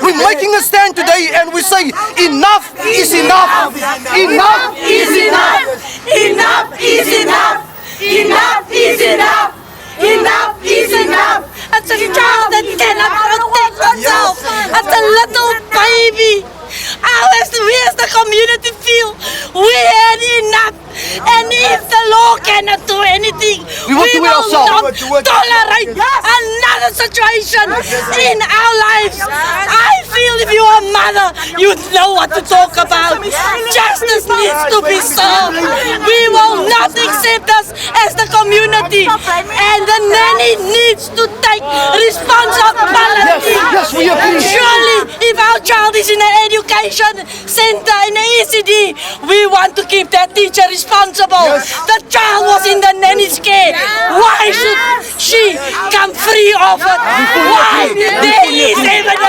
We're making a stand today and we say enough is enough. Enough is enough. Enough is enough. Enough is enough. Enough is enough. As a child that cannot protect herself, as a little baby, how as we as the community feel, we had enough. And if the law cannot do anything, We will do it will ourselves. not tolerate another situation in our lives. I feel if you are a mother, you know what to talk about. Justice needs to be served. We will not accept us as the community, and the nanny needs to take responsibility. Yes, we agree. Surely, if our child is in an education center in the ECD, we want to keep that teacher responsible. The child was in the nanny's care. Why should she come free of it? Why? There is evidence.